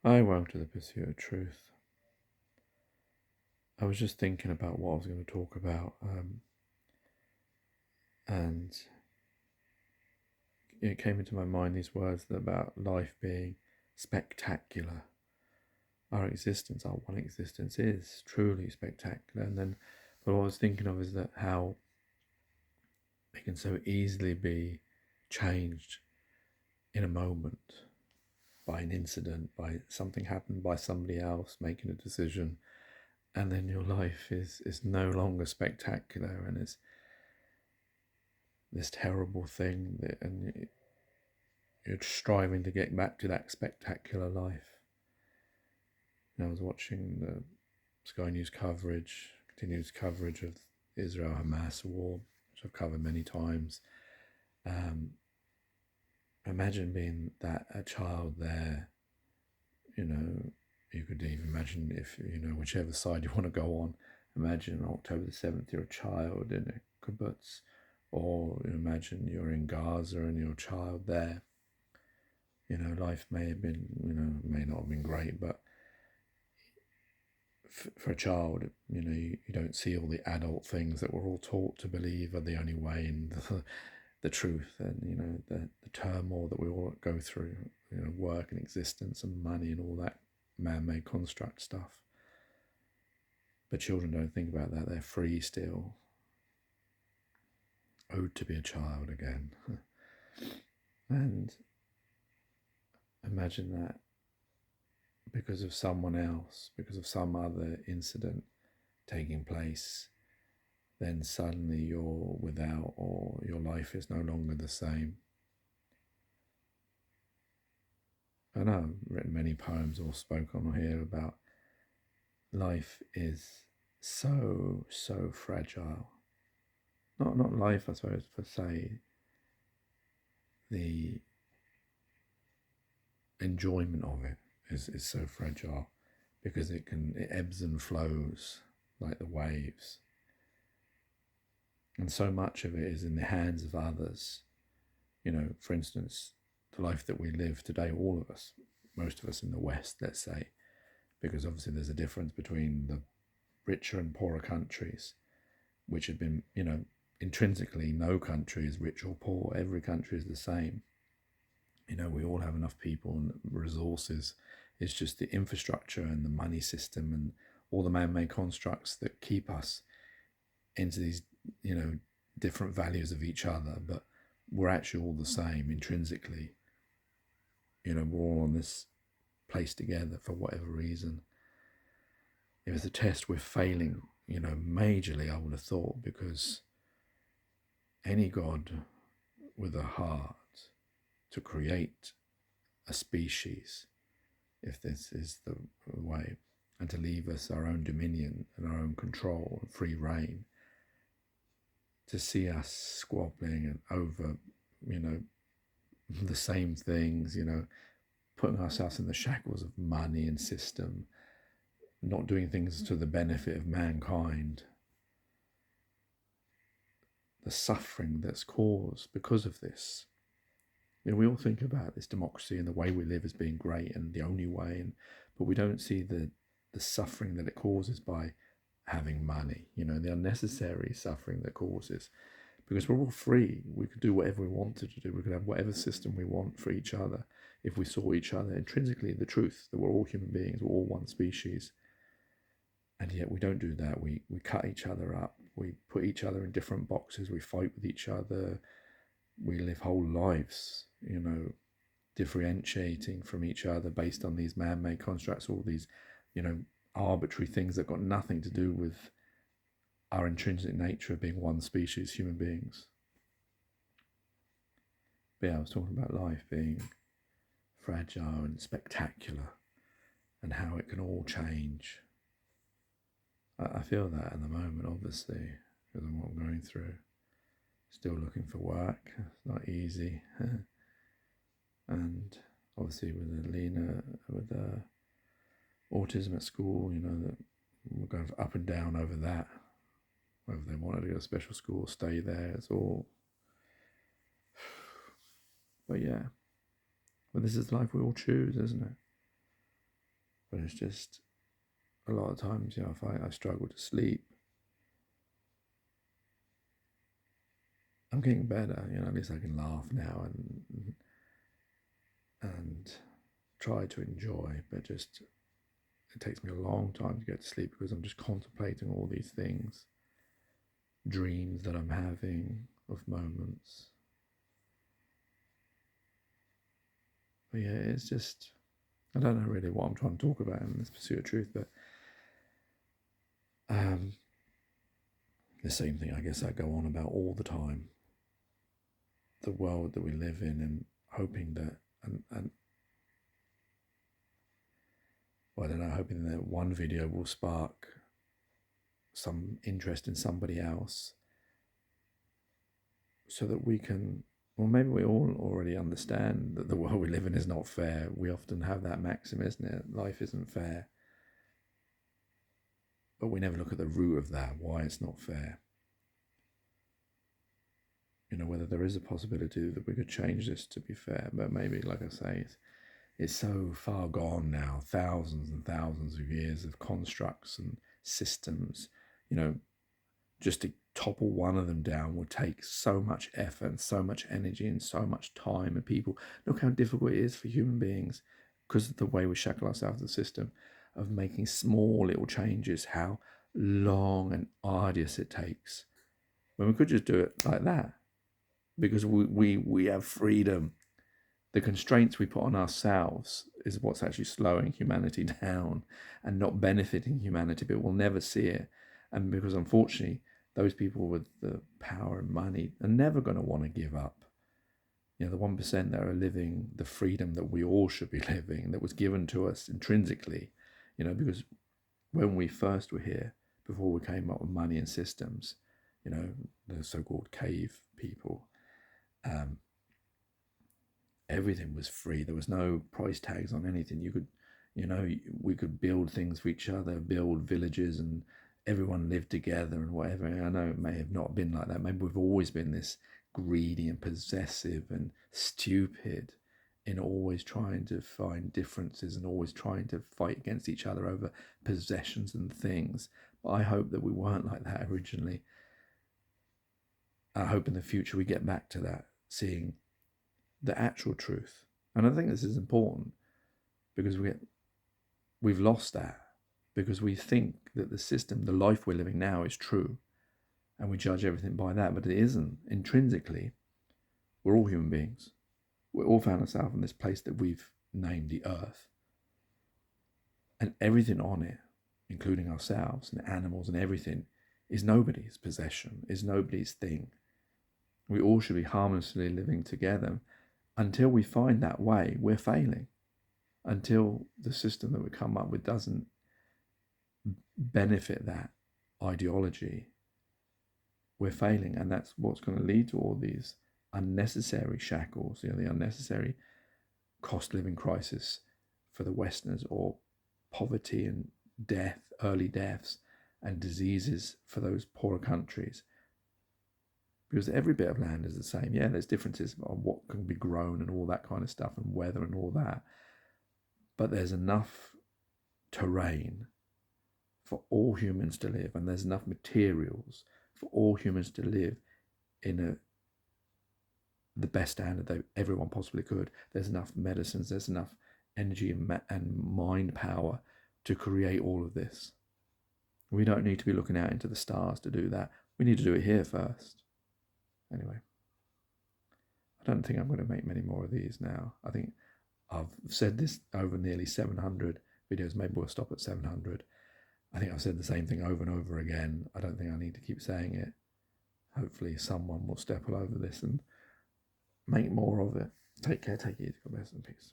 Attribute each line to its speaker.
Speaker 1: I woke to the pursuit of truth. I was just thinking about what I was going to talk about, and it came into my mind these words about life being spectacular. Our existence, our one existence, is truly spectacular. And then, but what I was thinking of is that how it can so easily be changed in a moment by an incident, by something happened, by somebody else making a decision, and then your life is no longer spectacular, and it's this terrible thing that, and you're striving to get back to that spectacular life. And I was watching the Sky News coverage, continuous coverage of Israel-Hamas war, which I've covered many times. Imagine being a child there. You could even imagine if, whichever side you want to go on. Imagine on October the 7th, you're a child in a kibbutz, or imagine you're in Gaza and you're a child there. Life may have been, may not have been great, but for a child, you don't see all the adult things that we're all taught to believe are the only way in the truth, and the turmoil that we all go through, work and existence and money and all that man-made construct stuff. But children don't think about that. They're free still. Owed to be a child again. And imagine that because of someone else, because of some other incident taking place, then suddenly you're without, or your life is no longer the same. I know I've written many poems or spoken on here about life is so fragile. Not life, I suppose, per se. The enjoyment of it is so fragile because it ebbs and flows like the waves. And so much of it is in the hands of others. For instance, the life that we live today, all of us, most of us in the West, let's say, because obviously there's a difference between the richer and poorer countries, which have been, intrinsically no country is rich or poor. Every country is the same. We all have enough people and resources. It's just the infrastructure and the money system and all the man-made constructs that keep us into these, different values of each other, but we're actually all the same intrinsically. We're all on this place together for whatever reason. It was a test we're failing, majorly, I would have thought, because any God with a heart to create a species, if this is the way, and to leave us our own dominion and our own control and free reign, to see us squabbling over, the same things, putting ourselves in the shackles of money and system, not doing things to the benefit of mankind. The suffering that's caused because of this. We all think about this democracy and the way we live as being great and the only way, but we don't see the suffering that it causes by having money, the unnecessary suffering that causes. Because we're all free. We could do whatever we wanted to do. We could have whatever system we want for each other if we saw each other intrinsically the truth that we're all human beings, we're all one species. And yet we don't do that. We cut each other up. We put each other in different boxes. We fight with each other. We live whole lives, differentiating from each other based on these man-made constructs, all these, arbitrary things that got nothing to do with our intrinsic nature of being one species, human beings. But yeah, I was talking about life being fragile and spectacular and how it can all change. I feel that at the moment, obviously, because of what I'm going through. Still looking for work. It's not easy. And obviously with Alina, with autism at school, that we're going up and down over that. Whether they wanted to go to special school or stay there, it's all. But yeah. But this is the life we all choose, isn't it? But it's just a lot of times, if I struggle to sleep, I'm getting better. At least I can laugh now and try to enjoy, but just it takes me a long time to get to sleep because I'm just contemplating all these things, dreams that I'm having of moments. But yeah, it's just, I don't know really what I'm trying to talk about in this pursuit of truth, but the same thing I guess I go on about all the time. The world that we live in, and hoping that, and well, I don't know, hoping that one video will spark some interest in somebody else so that we can, well, maybe we all already understand that the world we live in is not fair. We often have that maxim, isn't it? Life isn't fair. But we never look at the root of that, why it's not fair. Whether there is a possibility that we could change this to be fair, but maybe, like I say, it's so far gone now, thousands and thousands of years of constructs and systems. Just to topple one of them down would take so much effort and so much energy and so much time. And people, look how difficult it is for human beings, because of the way we shackle ourselves to the system, of making small little changes, how long and arduous it takes, when we could just do it like that, because we have freedom. The constraints we put on ourselves is what's actually slowing humanity down and not benefiting humanity, but we'll never see it. And because, unfortunately, those people with the power and money are never going to want to give up. The 1% that are living the freedom that we all should be living, that was given to us intrinsically, because when we first were here, before we came up with money and systems, the so-called cave people, everything was free. There was no price tags on anything. You could, we could build things for each other, build villages, and everyone lived together and whatever. I know it may have not been like that. Maybe we've always been this greedy and possessive and stupid in always trying to find differences and always trying to fight against each other over possessions and things. But I hope that we weren't like that originally. I hope in the future we get back to that, seeing the actual truth. And I think this is important because we've lost that, because we think that the system, the life we're living now, is true, and we judge everything by that, but it isn't. Intrinsically, we're all human beings. We all found ourselves in this place that we've named the earth, and everything on it, including ourselves and animals and everything, is nobody's possession, is nobody's thing. We all should be harmoniously living together. Until we find that way, we're failing. Until the system that we come up with doesn't benefit that ideology, we're failing. And that's what's going to lead to all these unnecessary shackles, the unnecessary cost living crisis for the Westerners, or poverty and death, early deaths and diseases for those poorer countries. Because every bit of land is the same. Yeah, there's differences on what can be grown and all that kind of stuff, and weather and all that. But there's enough terrain for all humans to live, and there's enough materials for all humans to live in the best standard that everyone possibly could. There's enough medicines, there's enough energy and mind power to create all of this. We don't need to be looking out into the stars to do that. We need to do it here first. Anyway, I don't think I'm going to make many more of these now. I think I've said this over nearly 700 videos. Maybe we'll stop at 700. I think I've said the same thing over and over again. I don't think I need to keep saying it. Hopefully someone will step all over this and make more of it. Take care, take it easy, God bless, and peace.